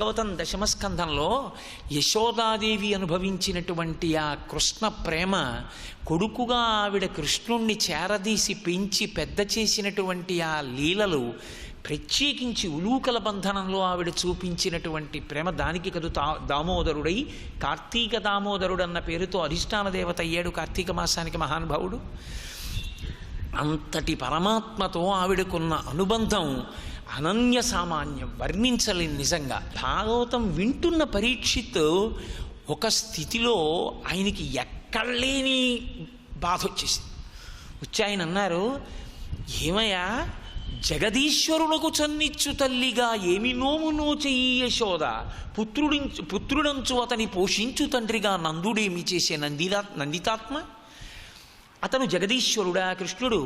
భాగవతం దశమస్కంధంలో యశోదాదేవి అనుభవించినటువంటి ఆ కృష్ణ ప్రేమ, కొడుకుగా ఆవిడ కృష్ణుణ్ణి చేరదీసి పెంచి పెద్ద చేసినటువంటి ఆ లీలలు, ప్రత్యేకించి ఉలూకల బంధనంలో ఆవిడ చూపించినటువంటి ప్రేమ, దానికి కదు దామోదరుడై కార్తీక దామోదరుడు అన్న పేరుతో అధిష్టాన దేవత అయ్యాడు కార్తీక మాసానికి మహానుభావుడు. అంతటి పరమాత్మతో ఆవిడకున్న అనుబంధం అనన్య సామాన్యం, వర్ణించలేని. నిజంగా భాగవతం వింటున్న పరీక్షిత్ ఒక స్థితిలో ఆయనకి ఎక్కడలేని బాధ వచ్చేసింది. వచ్చి ఆయన అన్నారు, ఏమయ్యా, జగదీశ్వరులకు చన్నిచ్చు తల్లిగా ఏమి నోమునో చెయ్యి యశోద, పుత్రుడంచు అతని పోషించు తండ్రిగా నందుడేమి చేసే నందితాత్మ. అతను జగదీశ్వరుడా కృష్ణుడు,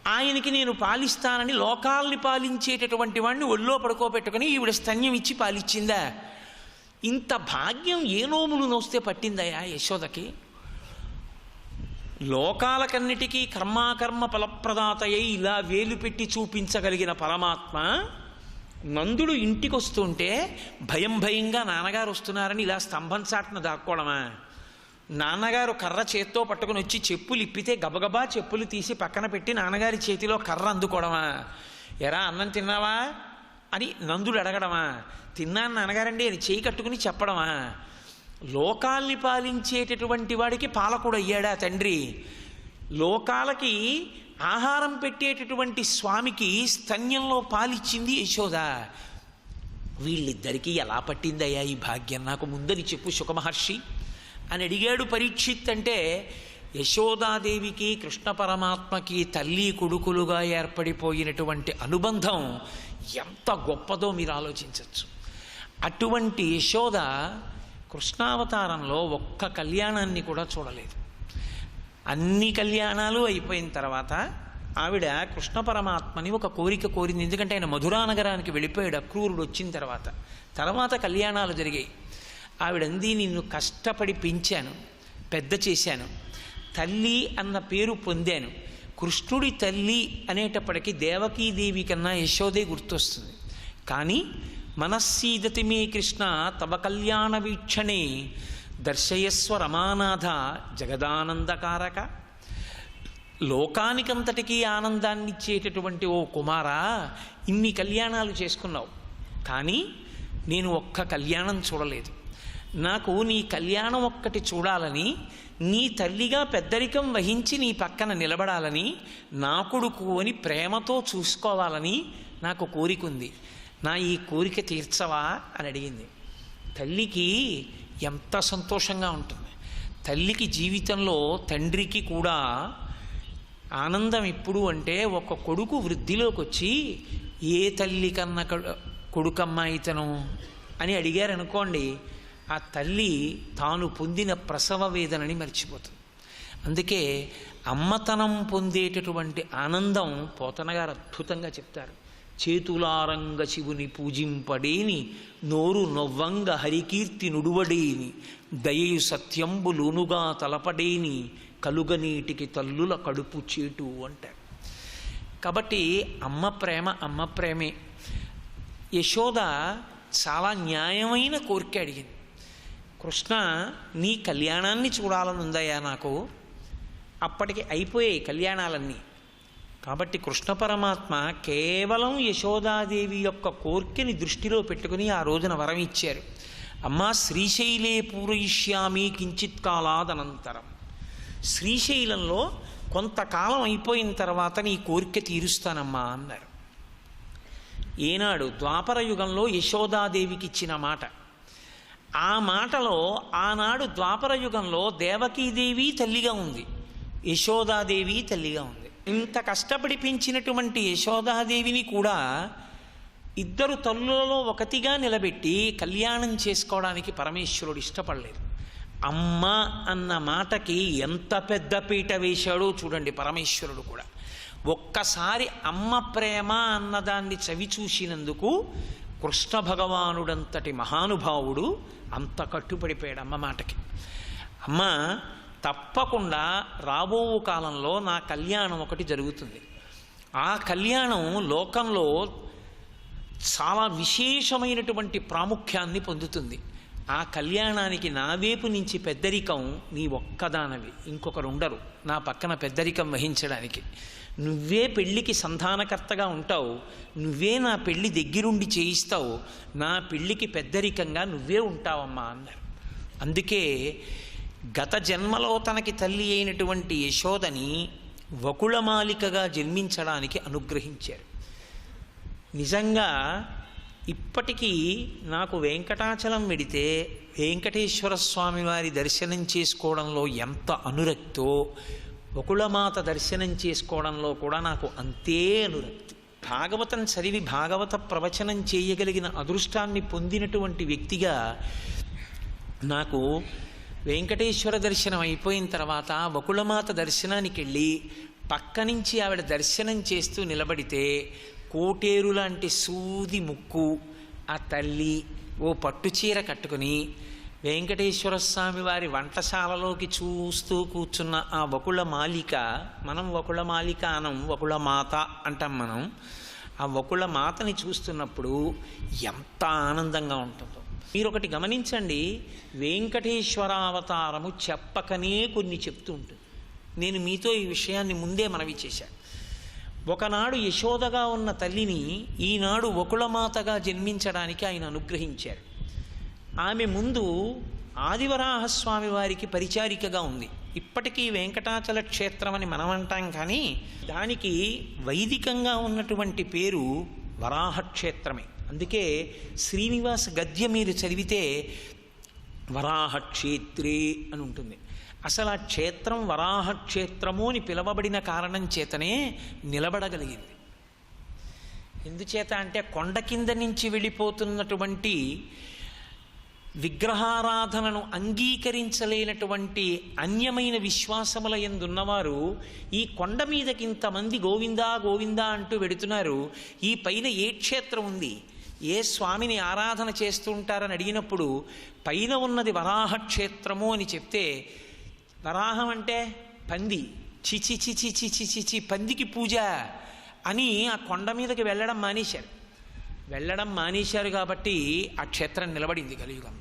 ఆయనకి నేను పాలిస్తానని లోకాల్ని పాలించేటటువంటి వాడిని ఒళ్ళో పడుకోబెట్టుకుని ఈవిడ స్తన్యం ఇచ్చి పాలిచ్చిందా? ఇంత భాగ్యం ఏ నోములు నోస్తే పట్టిందయా యశోదకి? లోకాలకన్నిటికీ కర్మాకర్మ ఫలప్రదాతయ్యి ఇలా వేలు పెట్టి చూపించగలిగిన పరమాత్మ నందుడు ఇంటికి వస్తుంటే భయం భయంగా నాన్నగారు వస్తున్నారని ఇలా స్తంభం చాటున దాక్కోవడమా? నాన్నగారు కర్ర చేత్తో పట్టుకుని వచ్చి చెప్పులు ఇప్పితే గబగబా చెప్పులు తీసి పక్కన పెట్టి నాన్నగారి చేతిలో కర్ర అందుకోవడమా? ఎరా అన్నం తిన్నావా అని నందుడు అడగడమా? తిన్నాను నాన్నగారండి అని చేయి కట్టుకుని చెప్పడమా? లోకాల్ని పాలించేటటువంటి వాడికి పాలకుడు అయ్యాడా తండ్రి? లోకాలకి ఆహారం పెట్టేటటువంటి స్వామికి స్తన్యంలో పాలిచ్చింది యశోద. వీళ్ళిద్దరికీ ఎలా పట్టిందయ్యా ఈ భాగ్యం? నాకు ముందని చెప్పు శుకమహర్షి అని అడిగాడు పరీక్షిత్. అంటే యశోదాదేవికి కృష్ణ పరమాత్మకి తల్లి కొడుకులుగా ఏర్పడిపోయినటువంటి అనుబంధం ఎంత గొప్పదో మీరు ఆలోచించవచ్చు. అటువంటి యశోద కృష్ణావతారంలో ఒక్క కళ్యాణాన్ని కూడా చూడలేదు. అన్ని కళ్యాణాలు అయిపోయిన తర్వాత ఆవిడ కృష్ణ పరమాత్మని ఒక కోరిక కోరింది. ఎందుకంటే ఆయన మధురా నగరానికి వెళ్ళిపోయాడు అక్రూరుడు వచ్చిన తర్వాత కళ్యాణాలు జరిగాయి. ఆవిడంది, నిన్ను కష్టపడి పెంచాను, పెద్ద చేశాను, తల్లి అన్న పేరు పొందాను. కృష్ణుడి తల్లి అనేటప్పటికీ దేవకీదేవి కన్నా యశోదే గుర్తొస్తుంది. కానీ మనస్సీదతి మే కృష్ణ తవ కళ్యాణ వీక్షణే దర్శయస్వ రమానాథ జగదానందకారక. లోకానికంతటికీ ఆనందాన్నిచ్చేటటువంటి ఓ కుమారా, ఇన్ని కళ్యాణాలు చేసుకున్నావు, కానీ నేను ఒక్క కళ్యాణం చూడలేదు. నాకు నీ కళ్యాణం ఒక్కటి చూడాలని, నీ తల్లిగా పెద్దరికం వహించి నీ పక్కన నిలబడాలని, నా కొడుకు అని ప్రేమతో చూసుకోవాలని నాకు కోరిక ఉంది. నా ఈ కోరిక తీర్చవా అని అడిగింది. తల్లికి ఎంత సంతోషంగా ఉంటుంది. తల్లికి జీవితంలో తండ్రికి కూడా ఆనందం ఎప్పుడు అంటే, ఒక కొడుకు వృద్ధిలోకి వచ్చి ఏ తల్లి కన్నా కొడుకమ్మా ఇతను అని అడిగారనుకోండి, ఆ తల్లి తాను పొందిన ప్రసవ వేదనని మర్చిపోతుంది. అందుకే అమ్మతనం పొందేటటువంటి ఆనందం పోతన గారు అద్భుతంగా చెప్తారు. చేతులారంగ శివుని పూజింపడేని, నోరు నొవ్వంగ హరికీర్తి నుడువడేని, దయయు సత్యంబులునుగా తలపడేని, కలుగనీటికి తల్లుల కడుపు చేటు అంటారు. కాబట్టి అమ్మ ప్రేమే. యశోద చాలా న్యాయమైన కోరిక అడిగింది. కృష్ణ, నీ కళ్యాణాన్ని చూడాలని ఉందయ్యా నాకు. అప్పటికి అయిపోయాయి కళ్యాణాలన్నీ. కాబట్టి కృష్ణ పరమాత్మ కేవలం యశోదాదేవి యొక్క కోర్కెని దృష్టిలో పెట్టుకుని ఆ రోజున వరం ఇచ్చారు. అమ్మా, శ్రీశైలే పూరయిష్యామి కించిత్ కాలాదనంతరం. శ్రీశైలంలో కొంతకాలం అయిపోయిన తర్వాత నీ కోరిక తీరుస్తానమ్మా అన్నారు. ఏనాడు? ద్వాపర యుగంలో యశోదాదేవికి ఇచ్చిన మాట. ఆ మాటలో ఆనాడు ద్వాపర యుగంలో దేవకీదేవి తల్లిగా ఉంది, యశోదాదేవి తల్లిగా ఉంది. ఇంత కష్టపడి పెంచినటువంటి యశోదాదేవిని కూడా ఇద్దరు తల్లులలో ఒకటిగా నిలబెట్టి కళ్యాణం చేసుకోవడానికి పరమేశ్వరుడు ఇష్టపడలేదు. అమ్మ అన్న మాటకి ఎంత పెద్ద పీట వేశాడో చూడండి పరమేశ్వరుడు కూడా. ఒక్కసారి అమ్మ ప్రేమ అన్నదాన్ని చవి చూసినందుకు కృష్ణ భగవానుడంతటి మహానుభావుడు అంత కట్టుబడిపోయాడు అమ్మ మాటకి. అమ్మ, తప్పకుండా రాబో కాలంలో నా కళ్యాణం ఒకటి జరుగుతుంది. ఆ కళ్యాణం లోకంలో చాలా విశేషమైనటువంటి ప్రాముఖ్యాన్ని పొందుతుంది. ఆ కళ్యాణానికి నా వైపు నుంచి పెద్దరికం నీ ఒక్కదానవి, ఇంకొకరు ఉండరు నా పక్కన పెద్దరికం వహించడానికి. నువ్వే పెళ్ళికి సంధానకర్తగా ఉంటావు, నువ్వే నా పెళ్ళి దగ్గరుండి చేయిస్తావు, నా పెళ్ళికి పెద్దరికంగా నువ్వే ఉంటావమ్మా అన్నారు. అందుకే గత జన్మలో తనకి తల్లి అయినటువంటి యశోదని వకుళమాలికగా జన్మించడానికి అనుగ్రహించారు. నిజంగా ఇప్పటికీ నాకు వెంకటాచలం వెడితే వెంకటేశ్వర స్వామి వారి దర్శనం చేసుకోవడంలో ఎంత అనురక్తో, వకుళమాత దర్శనం చేసుకోవడంలో కూడా నాకు అంతే అనురక్తి. భాగవతం చదివి భాగవత ప్రవచనం చేయగలిగిన అదృష్టాన్ని పొందినటువంటి వ్యక్తిగా నాకు వెంకటేశ్వర దర్శనం అయిపోయిన తర్వాత వకుళమాత దర్శనానికి వెళ్ళి పక్క నుంచి ఆవిడ దర్శనం చేస్తూ నిలబడితే కోటేరు లాంటి సూది ముక్కు ఆ తల్లి ఓ పట్టుచీర కట్టుకుని వెంకటేశ్వర స్వామి వారి వంటశాలలోకి చూస్తూ కూర్చున్న ఆ వకుళమాలిక, మనం వకుళమాలిక అనం, వకుళమాత అంటాం మనం. ఆ వకుళమాతని చూస్తున్నప్పుడు ఎంత ఆనందంగా ఉంటుందో. మీరు ఒకటి గమనించండి, వెంకటేశ్వరావతారము చెప్పకనే కొన్ని చెప్తూ ఉంటుంది. నేను మీతో ఈ విషయాన్ని ముందే మనవి చేశాను. ఒకనాడు యశోదగా ఉన్న తల్లిని ఈనాడు వకుళమాతగా జన్మించడానికి ఆయన అనుగ్రహించారు. ఆమె ముందు ఆదివరాహస్వామి వారికి పరిచారికగా ఉంది. ఇప్పటికీ వెంకటాచల క్షేత్రం అని మనం అంటాం, కానీ దానికి వైదికంగా ఉన్నటువంటి పేరు వరాహక్షేత్రమే. అందుకే శ్రీనివాస గద్య మీరు చదివితే వరాహక్షేత్రే అని ఉంటుంది. అసలు ఆ క్షేత్రం వరాహక్షేత్రము అని పిలవబడిన కారణం చేతనే నిలబడగలిగింది. ఎందుచేత అంటే కొండ కింద నుంచి వెళ్ళిపోతున్నటువంటి విగ్రహారాధనను అంగీకరించలేనటువంటి అన్యమైన విశ్వాసముల యందున్నవారు ఈ కొండ మీదకి ఇంతమంది గోవిందా గోవిందా అంటూ వెడుతున్నారు, ఈ పైన ఏ క్షేత్రం ఉంది, ఏ స్వామిని ఆరాధన చేస్తూ ఉంటారని అడిగినప్పుడు పైన ఉన్నది వరాహక్షేత్రము అని చెప్తే, వరాహం అంటే పంది, చిచి చిచి చిచి చిచి పందికి పూజ అని ఆ కొండ మీదకి వెళ్ళడం మానేశారు కాబట్టి ఆ క్షేత్రం నిలబడింది కలియుగం.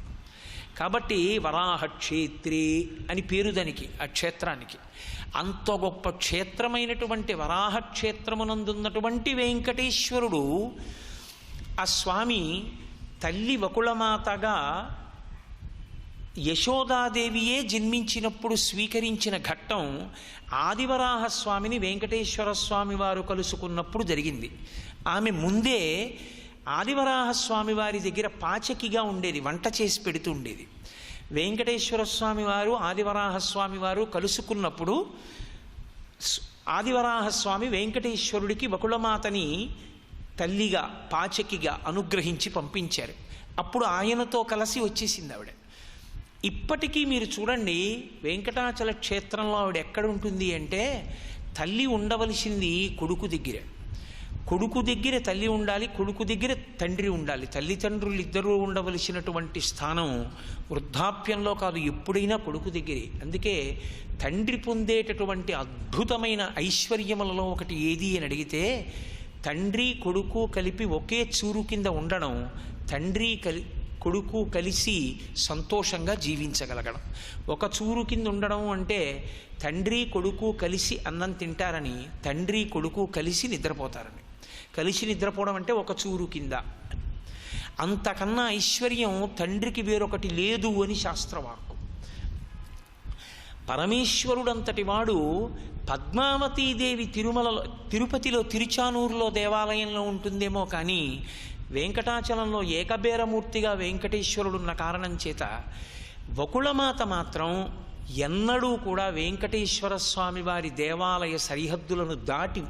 కాబట్టి వరాహక్షేత్రే అని పేరు దానికి, ఆ క్షేత్రానికి. అంత గొప్ప క్షేత్రమైనటువంటి వరాహక్షేత్రమునందున్నటువంటి వెంకటేశ్వరుడు, ఆ స్వామి తల్లి వకుళమాతగా యశోదాదేవియే జన్మించినప్పుడు స్వీకరించిన ఘట్టం ఆదివరాహస్వామిని వెంకటేశ్వర స్వామి వారు కలుసుకున్నప్పుడు జరిగింది. ఆమె ముందే ఆదివరాహస్వామి వారి దగ్గర పాచకిగా ఉండేది, వంట చేసి పెడుతూ ఉండేది. వెంకటేశ్వర స్వామి వారు ఆదివరాహస్వామి వారు కలుసుకున్నప్పుడు ఆదివరాహస్వామి వెంకటేశ్వరుడికి వకుళమాతని తల్లిగా పాచకిగా అనుగ్రహించి పంపించారు. అప్పుడు ఆయనతో కలిసి వచ్చేసింది ఆవిడ. ఇప్పటికీ మీరు చూడండి, వెంకటాచల క్షేత్రంలో ఆవిడ ఎక్కడ ఉంటుంది అంటే, తల్లి ఉండవలసింది కొడుకు దగ్గర. కొడుకు దగ్గర తల్లి ఉండాలి, కొడుకు దగ్గర తండ్రి ఉండాలి. తల్లిదండ్రులు ఇద్దరూ ఉండవలసినటువంటి స్థానం వృద్ధాప్యంలో కాదు, ఎప్పుడైనా కొడుకు దగ్గరే. అందుకే తండ్రి పొందేటటువంటి అద్భుతమైన ఐశ్వర్యములలో ఒకటి ఏది అని అడిగితే, తండ్రి కొడుకు కలిపి ఒకే చూరు కింద ఉండడం, కొడుకు కలిసి సంతోషంగా జీవించగలగడం. ఒక చూరు కింద ఉండడం అంటే తండ్రి కొడుకు కలిసి అన్నం తింటారని, తండ్రి కొడుకు కలిసి నిద్రపోతారని. కలిసి నిద్రపోవడం అంటే ఒక చూరు కింద. అంతకన్నా ఐశ్వర్యం తండ్రికి వేరొకటి లేదు అని శాస్త్రవాక్కు. పరమేశ్వరుడంతటి వాడు పద్మావతీదేవి తిరుపతిలో తిరుచానూరులో దేవాలయంలో ఉంటుందేమో కానీ వెంకటాచలంలో ఏకబేరమూర్తిగా వెంకటేశ్వరుడున్న కారణం చేత వకుళమాత మాత్రం ఎన్నడూ కూడా వెంకటేశ్వర స్వామి వారి దేవాలయ సరిహద్దులను దాటి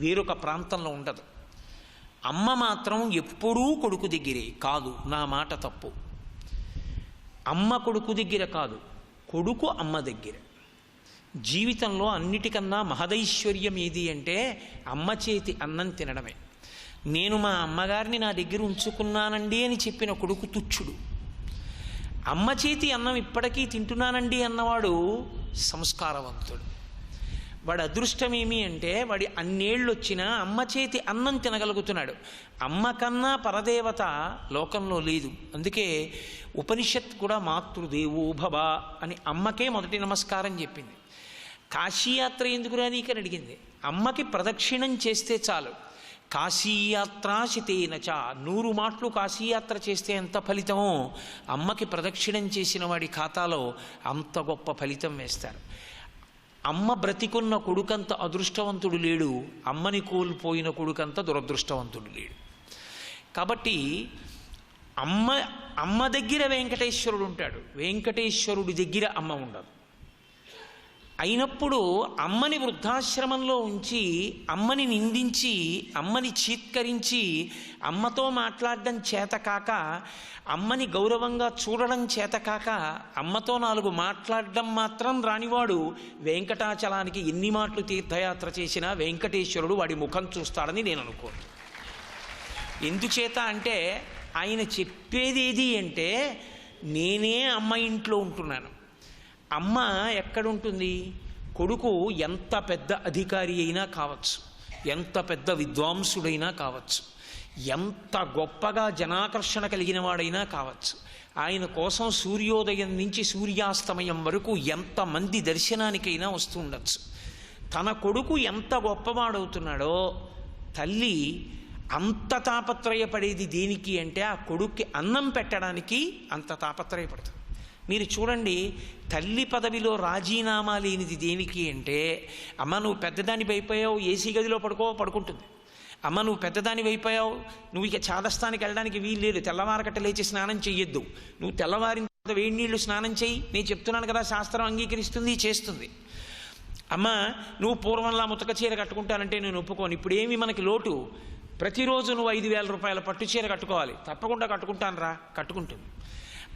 వేరొక ప్రాంతంలో ఉండదు. అమ్మ మాత్రం ఎప్పుడూ కొడుకు దగ్గరే. కాదు, నా మాట తప్పు. అమ్మ కొడుకు దగ్గర కాదు, కొడుకు అమ్మ దగ్గర. జీవితంలో అన్నిటికన్నా మహదైశ్వర్యం ఏది అంటే అమ్మ చేతి అన్నం తినడమే. నేను మా అమ్మగారిని నా దగ్గర ఉంచుకున్నానండి అని చెప్పిన కొడుకు తుచ్చుడు. అమ్మ చేతి అన్నం ఇప్పటికీ తింటున్నానండి అన్నవాడు సంస్కారవంతుడు. వాడి అదృష్టం ఏమి అంటే వాడి అన్నేళ్ళు వచ్చినా అమ్మ చేతి అన్నం తినగలుగుతున్నాడు. అమ్మ కన్నా పరదేవత లోకంలో లేదు. అందుకే ఉపనిషత్ కూడా మాతృదేవో భవ అని అమ్మకే మొదటి నమస్కారం చెప్పింది. కాశీయాత్ర ఎందుకురా నీకని అడిగింది. అమ్మకి ప్రదక్షిణం చేస్తే చాలు. కాశీయాత్రాశితేనచ 100 మాటలు కాశీయాత్ర చేస్తే ఎంత ఫలితమో అమ్మకి ప్రదక్షిణం చేసిన వాడి ఖాతాలో అంత గొప్ప ఫలితం వేస్తారు. అమ్మ బ్రతికున్న కొడుకంత అదృష్టవంతుడు లేడు, అమ్మని కోల్పోయిన కొడుకంత దురదృష్టవంతుడు లేడు. కాబట్టి అమ్మ దగ్గర వెంకటేశ్వరుడు ఉంటాడు, వెంకటేశ్వరుడి దగ్గర అమ్మ ఉండదు. అయినప్పుడు అమ్మని వృద్ధాశ్రమంలో ఉంచి అమ్మని నిందించి అమ్మని చీత్కరించి అమ్మతో మాట్లాడడం చేతకాక, అమ్మని గౌరవంగా చూడడం చేతకాక, అమ్మతో 4 మాట్లాడడం మాత్రం రానివాడు వెంకటాచలానికి ఎన్ని మాటలు తీర్థయాత్ర చేసినా వెంకటేశ్వరుడు వాడి ముఖం చూస్తాడని నేను అనుకోను. ఎందుచేత అంటే ఆయన చెప్పేది ఏది అంటే, నేనే అమ్మ ఇంట్లో ఉంటున్నాను. అమ్మ ఎక్కడుంటుంది? కొడుకు ఎంత పెద్ద అధికారి అయినా కావచ్చు, ఎంత పెద్ద విద్వాంసుడైనా కావచ్చు, ఎంత గొప్పగా జనాకర్షణ కలిగిన వాడైనా కావచ్చు, ఆయన కోసం సూర్యోదయం నుంచి సూర్యాస్తమయం వరకు ఎంతమంది దర్శనానికైనా వస్తూ ఉండొచ్చు. తన కొడుకు ఎంత గొప్పవాడవుతున్నాడో తల్లి అంత తాపత్రయపడేది దేనికి అంటే ఆ కొడుక్కి అన్నం పెట్టడానికి అంత తాపత్రయపడుతుంది. మీరు చూడండి, తల్లి పదవిలో రాజీనామా లేనిది దేనికి అంటే, అమ్మ నువ్వు పెద్దదానికి అయిపోయావు, ఏసీ గదిలో పడుకుంటుంది. అమ్మ నువ్వు పెద్దదానికి అయిపోయావు, నువ్వు ఇక చాదస్తానికి వెళ్ళడానికి వీలు లేదు, తెల్లవారకట్ట లేచి స్నానం చెయ్యొద్దు, నువ్వు తెల్లవారిన తర్వాత వేడి నీళ్లు స్నానం చెయ్యి, నేను చెప్తున్నాను కదా శాస్త్రం అంగీకరిస్తుంది, చేస్తుంది. అమ్మ నువ్వు పూర్వంలా ముతక చీర కట్టుకుంటానంటే నేను ఒప్పుకోను, ఇప్పుడేమి మనకి లోటు, ప్రతిరోజు నువ్వు 5,000 రూపాయల పట్టు చీర కట్టుకోవాలి, తప్పకుండా కట్టుకుంటాను రా, కట్టుకుంటుంది.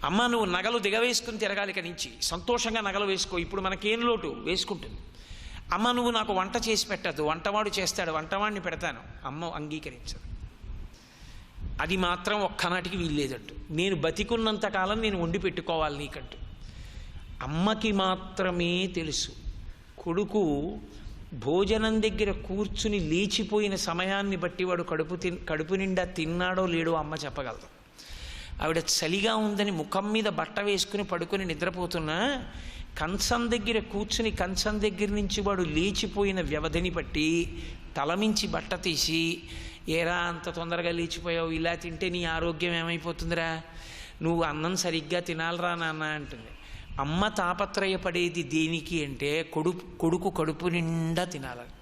అమ్మ నువ్వు నగలు దిగవేసుకుని తిరగాలి, ఇక నుంచి సంతోషంగా నగలు వేసుకో, ఇప్పుడు మనకేం లోటు, వేసుకుంటుంది. అమ్మ నువ్వు నాకు వంట చేసి పెట్టద్దు, వంటవాడు చేస్తాడు, వంటవాడిని పెడతాను, అమ్మ అంగీకరించదు. అది మాత్రం ఒక్కనాటికి వీల్లేదంటూ, నేను బతికున్నంతకాలం నేను వండి పెట్టుకోవాలి నీకంటూ. అమ్మకి మాత్రమే తెలుసు కొడుకు భోజనం దగ్గర కూర్చుని లేచిపోయిన సమయాన్ని బట్టి వాడు కడుపు నిండా తిన్నాడో లేడో అమ్మ చెప్పగలదు. ఆవిడ చలిగా ఉందని ముఖం మీద బట్ట వేసుకుని పడుకొని నిద్రపోతున్నా కంచం దగ్గర కూర్చుని కంచం దగ్గర నుంచి వాడు లేచిపోయిన వ్యవధిని బట్టి తలమించి బట్ట తీసి, ఏరా అంత తొందరగా లేచిపోయావు, ఇలా తింటే నీ ఆరోగ్యం ఏమైపోతుందిరా, నువ్వు అన్నం సరిగ్గా తినాలరా నాన్న అంటుంది. అమ్మ తాపత్రయపడేది దేనికి అంటే కొడుకు కడుపు నిండా తినాలని.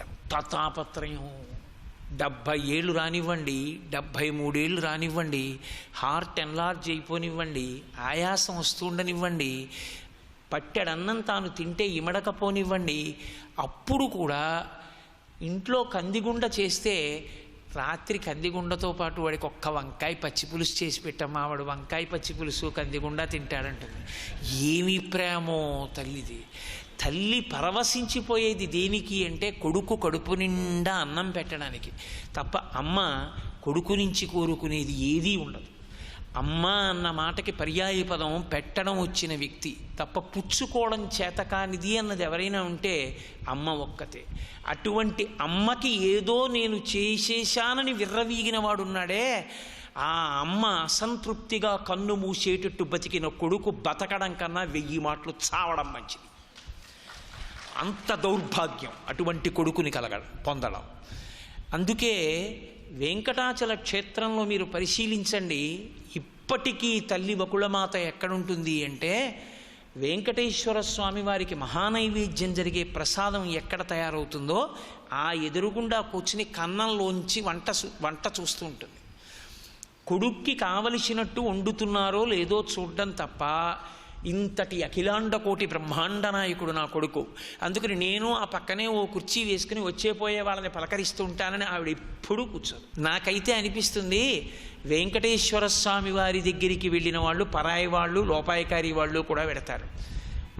ఎంత తాపత్రయం! 70 ఏళ్ళు రానివ్వండి, 73 ఏళ్ళు రానివ్వండి, హార్ట్ ఎన్లార్జ్ అయిపోనివ్వండి, ఆయాసం వస్తూ ఉండనివ్వండి, పట్టెడన్నం తాను తింటే ఇమడకపోనివ్వండి, అప్పుడు కూడా ఇంట్లో కందిగుండ చేస్తే రాత్రి కందిగుండతో పాటు వాడికి ఒక్క వంకాయ పచ్చిపులుసు చేసి పెట్టమ్మా, వాడు వంకాయ పచ్చిపులుసు కందిగుండ తింటాడంటుంది. ఏమి ప్రేమో తల్లిది! తల్లి పరవశించిపోయేది దేనికి అంటే కొడుకు కడుపు నిండా అన్నం పెట్టడానికి తప్ప అమ్మ కొడుకు నుంచి కోరుకునేది ఏదీ ఉండదు. అమ్మ అన్న మాటకి పర్యాయ పదం పెట్టడం వచ్చిన వ్యక్తి తప్ప పుచ్చుకోవడం చేతకానిది అన్నది ఎవరైనా ఉంటే అమ్మ ఒక్కతే. అటువంటి అమ్మకి ఏదో నేను చేసేశానని విర్రవీగిన వాడున్నాడే, ఆ అమ్మ అసంతృప్తిగా కన్ను మూసేటట్టు బతికిన కొడుకు బతకడం కన్నా 1000 మాటలు చావడం మంచిది. అంత దౌర్భాగ్యం అటువంటి కొడుకుని పొందడం. అందుకే వెంకటాచల క్షేత్రంలో మీరు పరిశీలించండి, ఇప్పటికీ తల్లి వకుళమాత ఎక్కడుంటుంది అంటే వెంకటేశ్వర స్వామి వారికి మహానైవేద్యం జరిగే ప్రసాదం ఎక్కడ తయారవుతుందో ఆ ఎదురుగుండా కూర్చుని కన్నంలోంచి వంట చూస్తూ ఉంటుంది. కొడుక్కి కావలసినట్టు వండుతున్నారో లేదో చూడడం తప్ప, ఇంతటి అఖిలాండ కోటి బ్రహ్మాండ నాయకుడు నా కొడుకు, అందుకని నేను ఆ పక్కనే ఓ కుర్చీ వేసుకుని వచ్చేపోయే వాళ్ళని పలకరిస్తూ ఉంటానని ఆవిడ ఎప్పుడూ కూర్చోదు. నాకైతే అనిపిస్తుంది వెంకటేశ్వర స్వామి వారి దగ్గరికి వెళ్ళిన వాళ్ళు పరాయి వాళ్ళు, లోపాయకారి వాళ్ళు కూడా పెడతారు.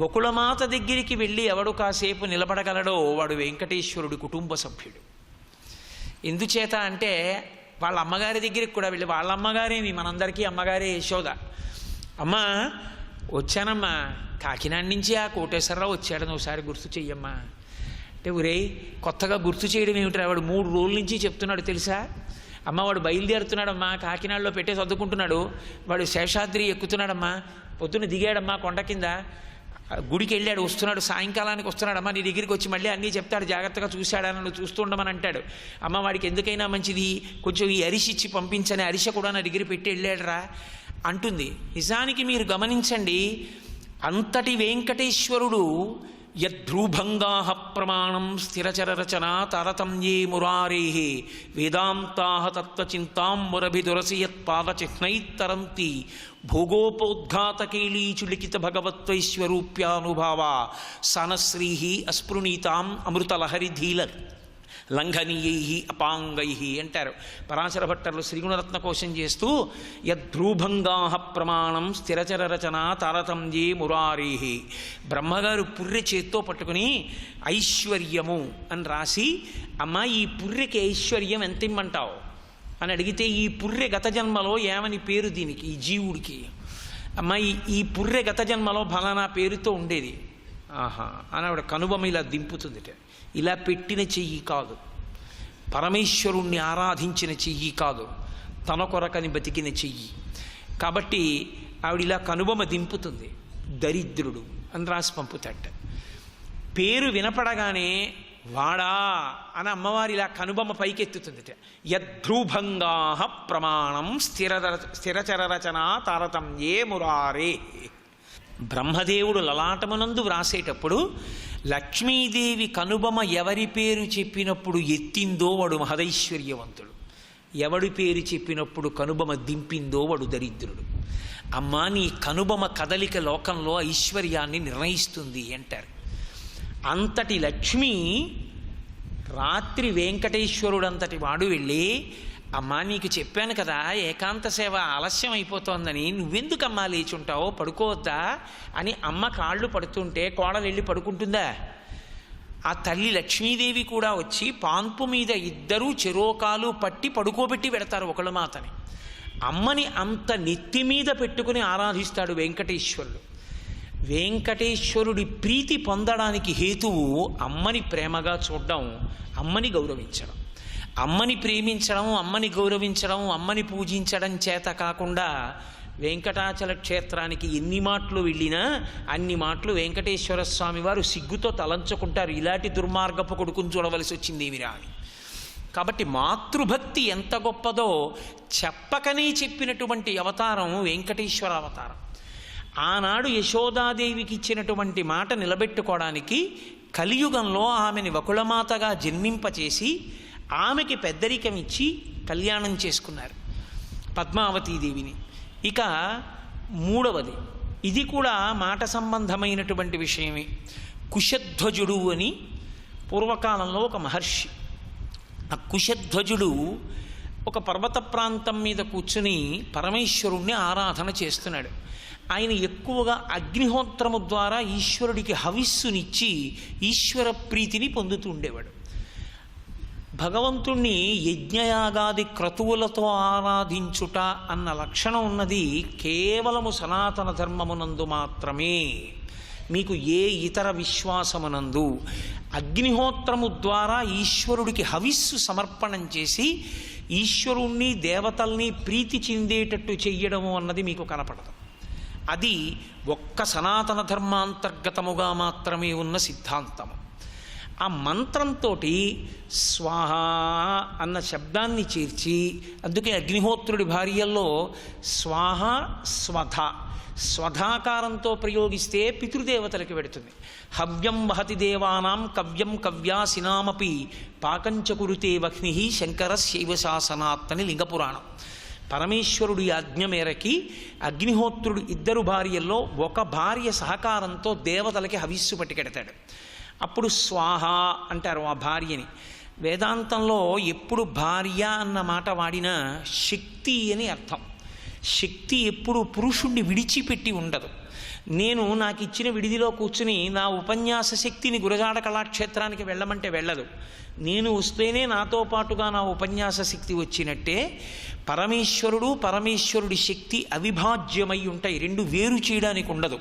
వకుళమాత దగ్గరికి వెళ్ళి ఎవడు కాసేపు నిలబడగలడో వాడు వెంకటేశ్వరుడి కుటుంబ సభ్యుడు. ఎందుచేత అంటే వాళ్ళ అమ్మగారి దగ్గరికి కూడా వెళ్ళి, వాళ్ళ అమ్మగారేమి మనందరికీ అమ్మగారే యశోద, అమ్మ వచ్చానమ్మా, కాకినాడ నుంచి ఆ కోటేశ్వరరావు వచ్చాడని ఒకసారి గుర్తు చెయ్యమ్మా అంటే, ఒరే కొత్తగా గుర్తు చేయడం ఏమిటి, వాడు 3 రోజుల నుంచి చెప్తున్నాడు తెలుసా, అమ్మ వాడు బయలుదేరుతున్నాడమ్మా, కాకినాడలో పెట్టే చదువుకుంటున్నాడు, వాడు శేషాద్రి ఎక్కుతున్నాడమ్మా, పొద్దున్న దిగాడమ్మా కొండ కింద, గుడికి వెళ్ళాడు, వస్తున్నాడు, సాయంకాలానికి వస్తున్నాడమ్మా, నీ దగ్గరికి వచ్చి మళ్ళీ అన్నీ చెప్తాడు, జాగ్రత్తగా చూశాడని నువ్వు చూస్తూ ఉండమని అంటాడు. అమ్మ వాడికి ఎందుకైనా మంచిది కొంచెం ఈ అరిసి ఇచ్చి పంపించని, అరిసె కూడా నా దగ్గర పెట్టి వెళ్ళాడురా అంటుంది. నిజానికి మీరు గమనించండి, అంతటి వెంకటేశ్వరుడు యద్రూభంగా ప్రమాణం స్థిరచరరచన తారతమ్యే మురారేః వేదాంతా తత్వచింతాం మురభిదురసి యత్పాదచిహ్నైత్తరంతి భోగోపోద్ఘాతకేళీచులిఖిత భగవత్వైశ్వరూప్యానుభావ సనశ్రీ అస్పృణీతాం అమృతలహరిధీల లంఘనీయై అపాంగై అంటారు పరాశర భట్టర్లు శ్రీగుణరత్న కోశం చేస్తూ. యద్రూభంగా ప్రమాణం స్థిరచరరచన తారతమ్యే మురారేః. బ్రహ్మగారు పుర్రె చేత్తో పట్టుకుని ఐశ్వర్యము అని రాసి, అమ్మ ఈ పుర్రెకి ఐశ్వర్యం ఎంత ఇమ్మంటావు అని అడిగితే, ఈ పుర్రె గత జన్మలో ఏమని పేరు దీనికి, ఈ జీవుడికి, అమ్మ ఈ పుర్రె గత జన్మలో ఫలానా పేరుతో ఉండేది. ఆహా అని ఆవిడ కనుబొమ్మ ఇలా దింపుతుందిట. ఇలా పెట్టిన చెయ్యి కాదు, పరమేశ్వరుణ్ణి ఆరాధించిన చెయ్యి కాదు, తన కొరకని బతికిన చెయ్యి. కాబట్టి ఆవిడ ఇలా కనుబొమ్మ దింపుతుంది. దరిద్రుడు అని రాసి పంపుతాట. పేరు వినపడగానే వాడా అని అమ్మవారి ఇలా కనుబొమ్మ పైకెత్తుతుందిట. యద్రూభంగా ప్రమాణం స్థిరచరరచన తారతమ్యే మురారే. బ్రహ్మదేవుడు లలాటమునందు వ్రాసేటప్పుడు లక్ష్మీదేవి కనుబొమ ఎవరి పేరు చెప్పినప్పుడు ఎత్తిందో వాడు మహదైశ్వర్యవంతుడు, ఎవడి పేరు చెప్పినప్పుడు కనుబొమ దింపిందో వాడు దరిద్రుడు. అమ్మా నీ కనుబొమ కదలిక లోకంలో ఐశ్వర్యాన్ని నిర్ణయిస్తుంది అంటారు. అంతటి లక్ష్మి రాత్రి వెంకటేశ్వరుడంతటి వాడు వెళ్ళి, అమ్మా నీకు చెప్పాను కదా ఏకాంత సేవ ఆలస్యం అయిపోతోందని, నువ్వెందుకమ్మా లేచుంటావో, పడుకోవద్దా అని అమ్మ కాళ్ళు పడుతుంటే కోడలు వెళ్ళి పడుకుంటుందా? ఆ తల్లి లక్ష్మీదేవి కూడా వచ్చి పాన్పు మీద ఇద్దరూ చెరోకాలు పట్టి పడుకోబెట్టి పెడతారు ఒకళ్ళ మాతని. అమ్మని అంత నెత్తి మీద పెట్టుకుని ఆరాధిస్తాడు వెంకటేశ్వరుడు. వెంకటేశ్వరుడి ప్రీతి పొందడానికి హేతువు అమ్మని ప్రేమగా చూడడం, అమ్మని గౌరవించడం. అమ్మని ప్రేమించడం, అమ్మని గౌరవించడం, అమ్మని పూజించడం చేత కాకుండా వెంకటాచల క్షేత్రానికి ఎన్ని మాటలు వెళ్ళినా అన్ని మాటలు వెంకటేశ్వర స్వామి వారు సిగ్గుతో తలంచుకుంటారు, ఇలాంటి దుర్మార్గపు కొడుకుని చూడవలసి వచ్చింది ఏమిరా అని. కాబట్టి మాతృభక్తి ఎంత గొప్పదో చెప్పకనే చెప్పినటువంటి అవతారం వెంకటేశ్వర అవతారం. ఆనాడు యశోదాదేవికి ఇచ్చినటువంటి మాట నిలబెట్టుకోవడానికి కలియుగంలో ఆమెని వకుళమాతగా జన్మింపచేసి ఆమెకి పెద్దరికం ఇచ్చి కళ్యాణం చేసుకున్నారు పద్మావతీదేవిని. ఇక మూడవది, ఇది కూడా మాట సంబంధమైనటువంటి విషయమే. కుశధ్వజుడు అని పూర్వకాలంలో ఒక మహర్షి. ఆ కుశధ్వజుడు ఒక పర్వత ప్రాంతం మీద కూర్చుని పరమేశ్వరుణ్ణి ఆరాధన చేస్తున్నాడు. ఆయన ఎక్కువగా అగ్నిహోత్రము ద్వారా ఈశ్వరుడికి హవిస్సునిచ్చి ఈశ్వర ప్రీతిని పొందుతూ ఉండేవాడు. భగవంతుణ్ణి యజ్ఞయాగాది క్రతువులతో ఆరాధించుట అన్న లక్షణం ఉన్నది కేవలము సనాతన ధర్మమునందు మాత్రమే. మీకు ఏ ఇతర విశ్వాసమునందు అగ్నిహోత్రము ద్వారా ఈశ్వరుడికి హవిస్సు సమర్పణం చేసి ఈశ్వరుణ్ణి దేవతల్ని ప్రీతి చెందేటట్టు చెయ్యడము అన్నది మీకు కనపడదు. అది ఒక్క సనాతన ధర్మాంతర్గతముగా మాత్రమే ఉన్న సిద్ధాంతము. ఆ మంత్రంతో స్వాహ అన్న శబ్దాన్ని చేర్చి, అందుకే అగ్నిహోత్రుడి భార్యల్లో స్వాహ స్వధ, స్వధాకారంతో ప్రయోగిస్తే పితృదేవతలకి పెడుతుంది. హవ్యం వహతి దేవానాం కవ్యం కవ్యాసినామపి పాకంచ కురుతే వహ్ని శంకర శైవశాసనాత్ అని లింగపురాణం. పరమేశ్వరుడి ఆజ్ఞ మేరకి అగ్నిహోత్రుడు ఇద్దరు భార్యల్లో ఒక భార్య సహకారంతో దేవతలకి హవిస్సు పట్టుకెడతాడు. అప్పుడు స్వాహ అంటారు ఆ భార్యని. వేదాంతంలో ఎప్పుడు భార్య అన్న మాట వాడినా శక్తి అని అర్థం. శక్తి ఎప్పుడు పురుషుణ్ణి విడిచిపెట్టి ఉండదు. నాకు ఇచ్చిన విడిదిలో కూర్చుని నా ఉపన్యాస శక్తిని గురజాడ కళాక్షేత్రానికి వెళ్ళమంటే వెళ్ళదు. నేను వస్తేనే నాతో పాటుగా నా ఉపన్యాస శక్తి వచ్చినట్టే పరమేశ్వరుడి శక్తి అవిభాజ్యమై ఉంటాయి, రెండు వేరు చేయడానికి ఉండదు.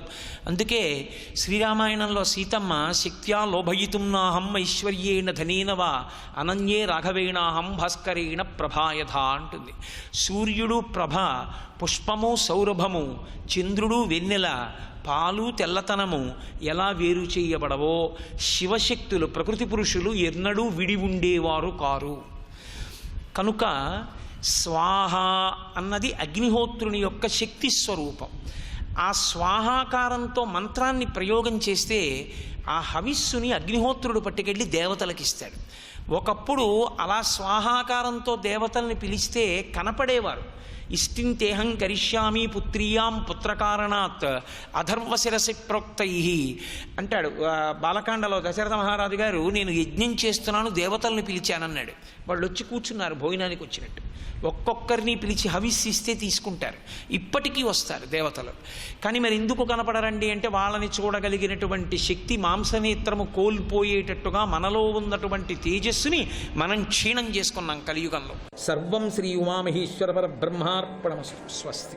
అందుకే శ్రీరామాయణంలో సీతమ్మ శక్త్యా లోభయితుం నాహం ఐశ్వర్యేణ ధనేనవా అనన్యే రాఘవేణాహం భాస్కరేణ ప్రభాయథ అంటుంది. సూర్యుడు ప్రభ, పుష్పము సౌరభము, చంద్రుడు వెన్నెల, పాలు తెల్లతనము ఎలా వేరు చేయబడవో శివశక్తులు ప్రకృతి పురుషులు ఎన్నడూ విడి ఉండేవారు కారు. కనుక స్వాహ అన్నది అగ్నిహోత్రుని యొక్క శక్తి స్వరూపం. ఆ స్వాహాకారంతో మంత్రాన్ని ప్రయోగం చేస్తే ఆ హవిస్సుని అగ్నిహోత్రుడు పట్టుకెళ్ళి దేవతలకు ఇస్తాడు. ఒకప్పుడు అలా స్వాహాకారంతో దేవతల్ని పిలిస్తే కనపడేవారు. ఇష్టింతేహం కరిష్యామి పుత్రీయాం పుత్రకారణాత్ అధర్వశిరసి ప్రోక్తై అంటాడు బాలకాండలో. దశరథ మహారాజు గారు నేను యజ్ఞం చేస్తున్నాను దేవతల్ని పిలిచానన్నాడు. వాళ్ళు వచ్చి కూర్చున్నారు భోజనానికి వచ్చినట్టు. ఒక్కొక్కరిని పిలిచి హవిస్సిస్తే తీసుకుంటారు. ఇప్పటికీ వస్తారు దేవతలు. కానీ మరి ఎందుకు కనపడరండి అంటే వాళ్ళని చూడగలిగినటువంటి శక్తి మాంసనేత్రము కోల్పోయేటట్టుగా మనలో ఉన్నటువంటి తేజస్సుని మనం క్షీణం చేసుకున్నాం కలియుగంలో. సర్వం శ్రీ ఉమామహేశ్వర పరబ్రహ్మార్పణమస్తు. స్వస్తి.